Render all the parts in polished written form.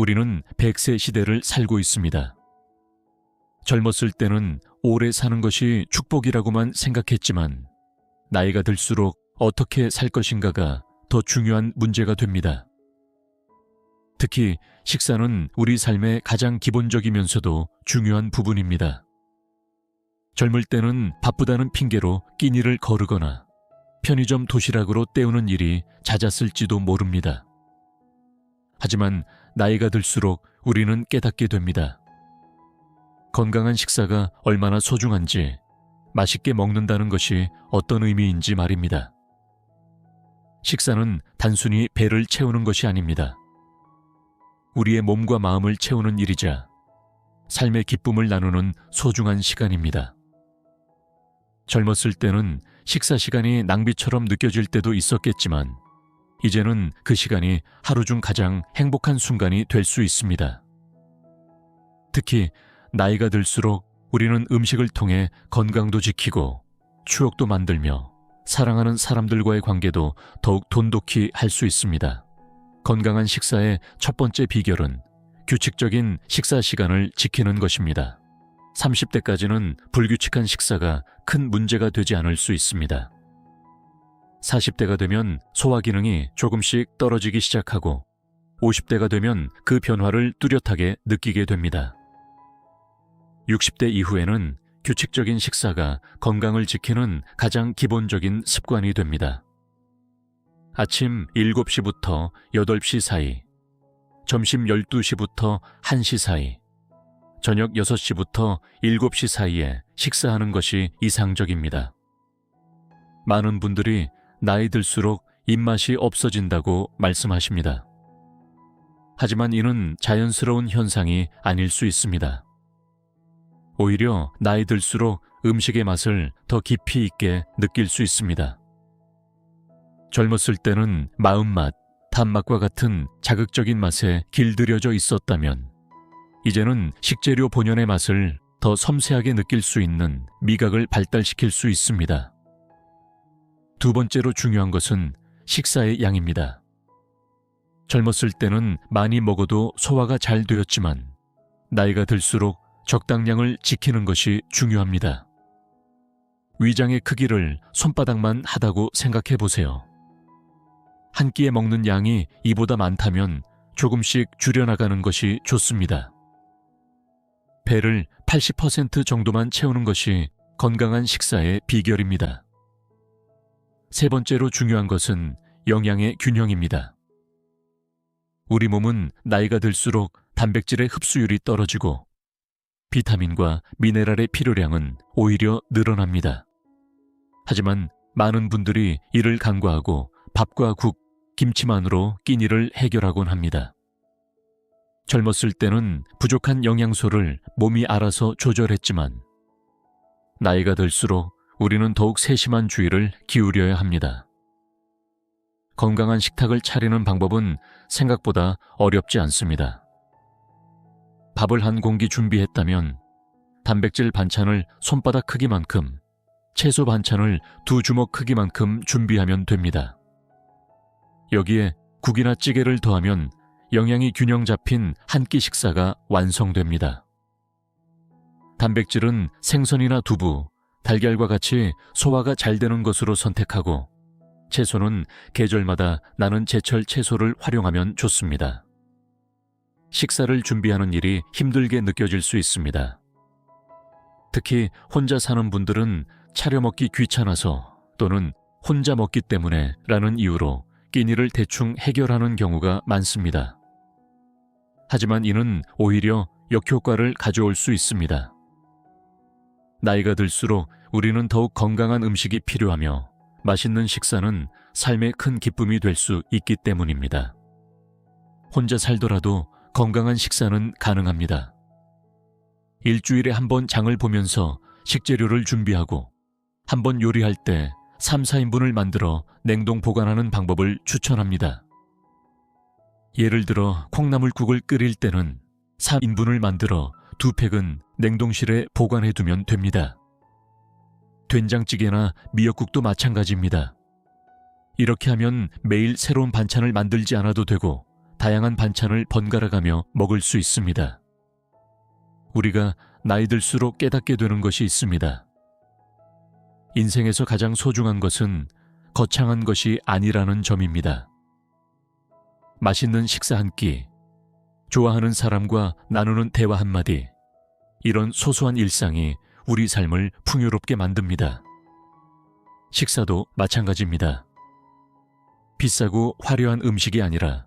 우리는 100세 시대를 살고 있습니다. 젊었을 때는 오래 사는 것이 축복이라고만 생각했지만 나이가 들수록 어떻게 살 것인가가 더 중요한 문제가 됩니다. 특히 식사는 우리 삶의 가장 기본적이면서도 중요한 부분입니다. 젊을 때는 바쁘다는 핑계로 끼니를 거르거나 편의점 도시락으로 때우는 일이 잦았을지도 모릅니다. 하지만 나이가 들수록 우리는 깨닫게 됩니다. 건강한 식사가 얼마나 소중한지, 맛있게 먹는다는 것이 어떤 의미인지 말입니다. 식사는 단순히 배를 채우는 것이 아닙니다. 우리의 몸과 마음을 채우는 일이자 삶의 기쁨을 나누는 소중한 시간입니다. 젊었을 때는 식사 시간이 낭비처럼 느껴질 때도 있었겠지만 이제는 그 시간이 하루 중 가장 행복한 순간이 될 수 있습니다. 특히 나이가 들수록 우리는 음식을 통해 건강도 지키고 추억도 만들며 사랑하는 사람들과의 관계도 더욱 돈독히 할 수 있습니다. 건강한 식사의 첫 번째 비결은 규칙적인 식사 시간을 지키는 것입니다. 30대까지는 불규칙한 식사가 큰 문제가 되지 않을 수 있습니다. 40대가 되면 소화 기능이 조금씩 떨어지기 시작하고 50대가 되면 그 변화를 뚜렷하게 느끼게 됩니다. 60대 이후에는 규칙적인 식사가 건강을 지키는 가장 기본적인 습관이 됩니다. 아침 7시부터 8시 사이, 점심 12시부터 1시 사이, 저녁 6시부터 7시 사이에 식사하는 것이 이상적입니다. 많은 분들이 나이 들수록 입맛이 없어진다고 말씀하십니다. 하지만 이는 자연스러운 현상이 아닐 수 있습니다. 오히려 나이 들수록 음식의 맛을 더 깊이 있게 느낄 수 있습니다. 젊었을 때는 마음맛, 단맛과 같은 자극적인 맛에 길들여져 있었다면 이제는 식재료 본연의 맛을 더 섬세하게 느낄 수 있는 미각을 발달시킬 수 있습니다. 두 번째로 중요한 것은 식사의 양입니다. 젊었을 때는 많이 먹어도 소화가 잘 되었지만 나이가 들수록 적당량을 지키는 것이 중요합니다. 위장의 크기를 손바닥만 하다고 생각해 보세요. 한 끼에 먹는 양이 이보다 많다면 조금씩 줄여나가는 것이 좋습니다. 배를 80% 정도만 채우는 것이 건강한 식사의 비결입니다. 세 번째로 중요한 것은 영양의 균형입니다. 우리 몸은 나이가 들수록 단백질의 흡수율이 떨어지고 비타민과 미네랄의 필요량은 오히려 늘어납니다. 하지만 많은 분들이 이를 간과하고 밥과 국, 김치만으로 끼니를 해결하곤 합니다. 젊었을 때는 부족한 영양소를 몸이 알아서 조절했지만 나이가 들수록 우리는 더욱 세심한 주의를 기울여야 합니다. 건강한 식탁을 차리는 방법은 생각보다 어렵지 않습니다. 밥을 한 공기 준비했다면 단백질 반찬을 손바닥 크기만큼, 채소 반찬을 2주먹 크기만큼 준비하면 됩니다. 여기에 국이나 찌개를 더하면 영양이 균형 잡힌 한 끼 식사가 완성됩니다. 단백질은 생선이나 두부, 달걀과 같이 소화가 잘 되는 것으로 선택하고 채소는 계절마다 나는 제철 채소를 활용하면 좋습니다. 식사를 준비하는 일이 힘들게 느껴질 수 있습니다. 특히 혼자 사는 분들은 차려 먹기 귀찮아서 또는 혼자 먹기 때문에 라는 이유로 끼니를 대충 해결하는 경우가 많습니다. 하지만 이는 오히려 역효과를 가져올 수 있습니다. 나이가 들수록 우리는 더욱 건강한 음식이 필요하며 맛있는 식사는 삶의 큰 기쁨이 될 수 있기 때문입니다. 혼자 살더라도 건강한 식사는 가능합니다. 일주일에 한 번 장을 보면서 식재료를 준비하고 한 번 요리할 때 3, 4인분을 만들어 냉동 보관하는 방법을 추천합니다. 예를 들어 콩나물국을 끓일 때는 4인분을 만들어 2팩은 냉동실에 보관해두면 됩니다. 된장찌개나 미역국도 마찬가지입니다. 이렇게 하면 매일 새로운 반찬을 만들지 않아도 되고 다양한 반찬을 번갈아가며 먹을 수 있습니다. 우리가 나이 들수록 깨닫게 되는 것이 있습니다. 인생에서 가장 소중한 것은 거창한 것이 아니라는 점입니다. 맛있는 식사 한 끼, 좋아하는 사람과 나누는 대화 한마디, 이런 소소한 일상이 우리 삶을 풍요롭게 만듭니다. 식사도 마찬가지입니다. 비싸고 화려한 음식이 아니라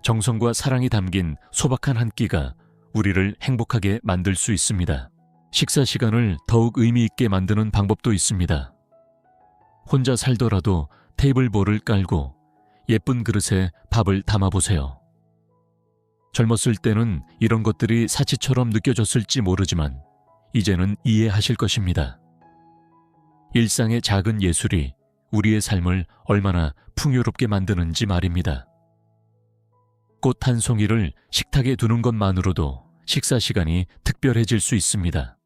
정성과 사랑이 담긴 소박한 한 끼가 우리를 행복하게 만들 수 있습니다. 식사 시간을 더욱 의미 있게 만드는 방법도 있습니다. 혼자 살더라도 테이블볼을 깔고 예쁜 그릇에 밥을 담아보세요. 젊었을 때는 이런 것들이 사치처럼 느껴졌을지 모르지만 이제는 이해하실 것입니다. 일상의 작은 예술이 우리의 삶을 얼마나 풍요롭게 만드는지 말입니다. 꽃 한 송이를 식탁에 두는 것만으로도 식사 시간이 특별해질 수 있습니다.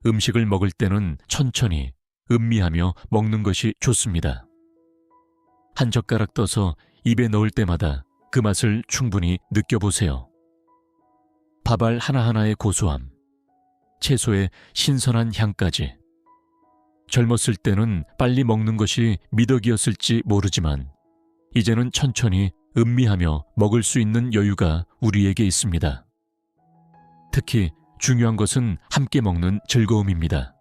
음식을 먹을 때는 천천히 음미하며 먹는 것이 좋습니다. 한 젓가락 떠서 입에 넣을 때마다 그 맛을 충분히 느껴보세요. 밥알 하나하나의 고소함, 채소의 신선한 향까지. 젊었을 때는 빨리 먹는 것이 미덕이었을지 모르지만 이제는 천천히 음미하며 먹을 수 있는 여유가 우리에게 있습니다. 특히 중요한 것은 함께 먹는 즐거움입니다.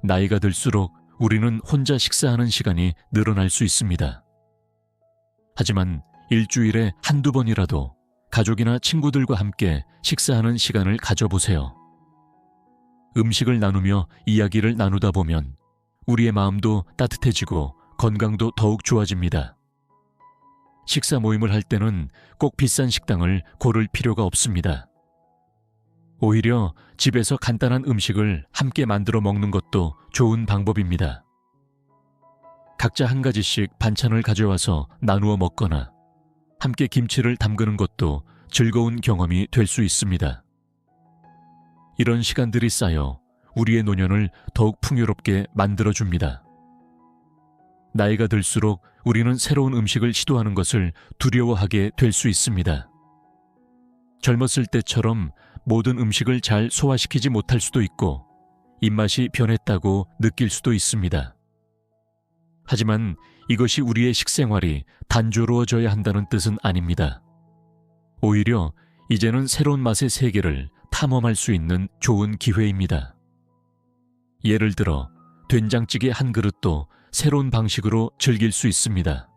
나이가 들수록 우리는 혼자 식사하는 시간이 늘어날 수 있습니다. 하지만 일주일에 한두 번이라도 가족이나 친구들과 함께 식사하는 시간을 가져보세요. 음식을 나누며 이야기를 나누다 보면 우리의 마음도 따뜻해지고 건강도 더욱 좋아집니다. 식사 모임을 할 때는 꼭 비싼 식당을 고를 필요가 없습니다. 오히려 집에서 간단한 음식을 함께 만들어 먹는 것도 좋은 방법입니다. 각자 한 가지씩 반찬을 가져와서 나누어 먹거나 함께 김치를 담그는 것도 즐거운 경험이 될 수 있습니다. 이런 시간들이 쌓여 우리의 노년을 더욱 풍요롭게 만들어줍니다. 나이가 들수록 우리는 새로운 음식을 시도하는 것을 두려워하게 될 수 있습니다. 젊었을 때처럼 모든 음식을 잘 소화시키지 못할 수도 있고 입맛이 변했다고 느낄 수도 있습니다. 하지만 이것이 우리의 식생활이 단조로워져야 한다는 뜻은 아닙니다. 오히려 이제는 새로운 맛의 세계를 탐험할 수 있는 좋은 기회입니다. 예를 들어 된장찌개 한 그릇도 새로운 방식으로 즐길 수 있습니다.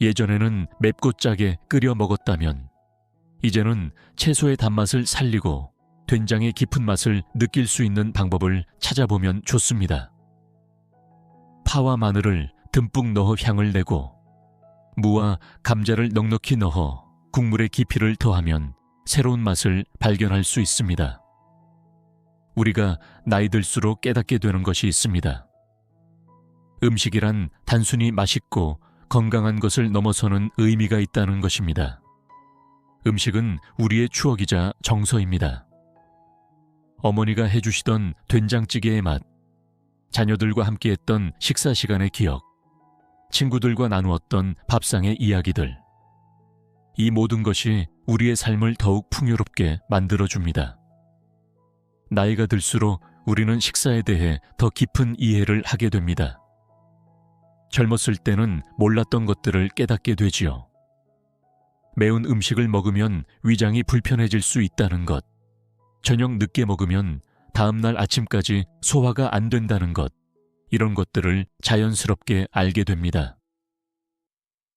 예전에는 맵고 짜게 끓여 먹었다면 이제는 채소의 단맛을 살리고 된장의 깊은 맛을 느낄 수 있는 방법을 찾아보면 좋습니다. 파와 마늘을 듬뿍 넣어 향을 내고 무와 감자를 넉넉히 넣어 국물의 깊이를 더하면 새로운 맛을 발견할 수 있습니다. 우리가 나이 들수록 깨닫게 되는 것이 있습니다. 음식이란 단순히 맛있고 건강한 것을 넘어서는 의미가 있다는 것입니다. 음식은 우리의 추억이자 정서입니다. 어머니가 해주시던 된장찌개의 맛, 자녀들과 함께했던 식사 시간의 기억, 친구들과 나누었던 밥상의 이야기들. 이 모든 것이 우리의 삶을 더욱 풍요롭게 만들어줍니다. 나이가 들수록 우리는 식사에 대해 더 깊은 이해를 하게 됩니다. 젊었을 때는 몰랐던 것들을 깨닫게 되지요. 매운 음식을 먹으면 위장이 불편해질 수 있다는 것, 저녁 늦게 먹으면 다음날 아침까지 소화가 안 된다는 것, 이런 것들을 자연스럽게 알게 됩니다.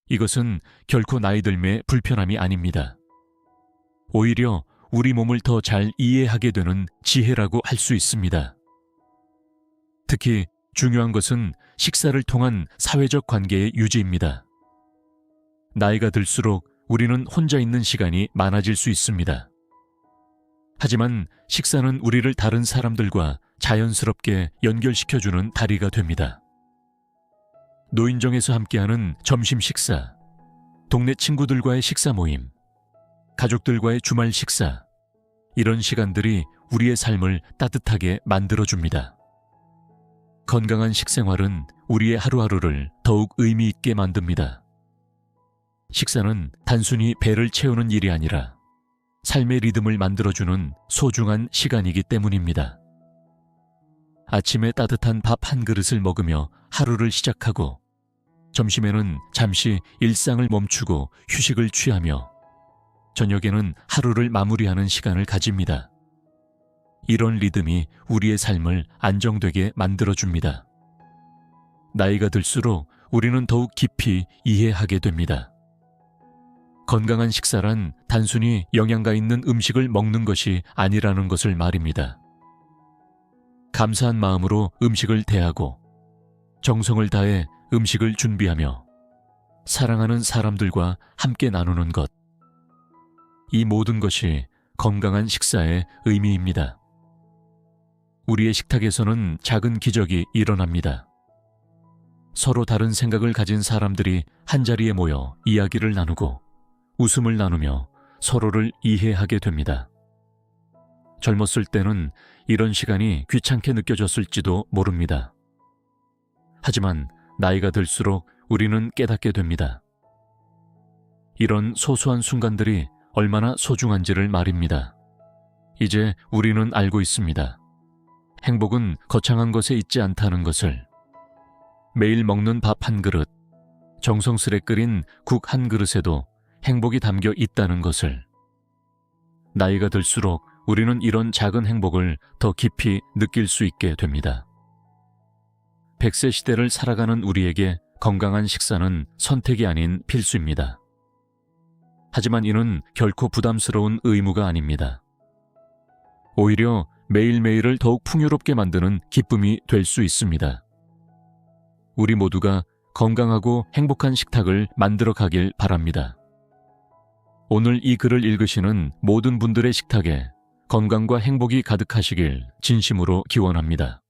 이것은 결코 나이 들매 불편함이 아닙니다. 오히려 우리 몸을 더 잘 이해하게 되는 지혜라고 할 수 있습니다. 특히 중요한 것은 식사를 통한 사회적 관계의 유지입니다. 나이가 들수록 우리는 혼자 있는 시간이 많아질 수 있습니다. 하지만 식사는 우리를 다른 사람들과 자연스럽게 연결시켜주는 다리가 됩니다. 노인정에서 함께하는 점심 식사, 동네 친구들과의 식사 모임, 가족들과의 주말 식사, 이런 시간들이 우리의 삶을 따뜻하게 만들어줍니다. 건강한 식생활은 우리의 하루하루를 더욱 의미 있게 만듭니다. 식사는 단순히 배를 채우는 일이 아니라 삶의 리듬을 만들어주는 소중한 시간이기 때문입니다. 아침에 따뜻한 밥 한 그릇을 먹으며 하루를 시작하고, 점심에는 잠시 일상을 멈추고 휴식을 취하며, 저녁에는 하루를 마무리하는 시간을 가집니다. 이런 리듬이 우리의 삶을 안정되게 만들어줍니다. 나이가 들수록 우리는 더욱 깊이 이해하게 됩니다. 건강한 식사란 단순히 영양가 있는 음식을 먹는 것이 아니라는 것을 말입니다. 감사한 마음으로 음식을 대하고, 정성을 다해 음식을 준비하며, 사랑하는 사람들과 함께 나누는 것. 이 모든 것이 건강한 식사의 의미입니다. 우리의 식탁에서는 작은 기적이 일어납니다. 서로 다른 생각을 가진 사람들이 한자리에 모여 이야기를 나누고 웃음을 나누며 서로를 이해하게 됩니다. 젊었을 때는 이런 시간이 귀찮게 느껴졌을지도 모릅니다. 하지만 나이가 들수록 우리는 깨닫게 됩니다. 이런 소소한 순간들이 얼마나 소중한지를 말입니다. 이제 우리는 알고 있습니다. 행복은 거창한 것에 있지 않다는 것을. 매일 먹는 밥 한 그릇, 정성스레 끓인 국 한 그릇에도 행복이 담겨 있다는 것을. 나이가 들수록 우리는 이런 작은 행복을 더 깊이 느낄 수 있게 됩니다. 100세 시대를 살아가는 우리에게 건강한 식사는 선택이 아닌 필수입니다. 하지만 이는 결코 부담스러운 의무가 아닙니다. 오히려 매일매일을 더욱 풍요롭게 만드는 기쁨이 될 수 있습니다. 우리 모두가 건강하고 행복한 식탁을 만들어 가길 바랍니다. 오늘 이 글을 읽으시는 모든 분들의 식탁에 건강과 행복이 가득하시길 진심으로 기원합니다.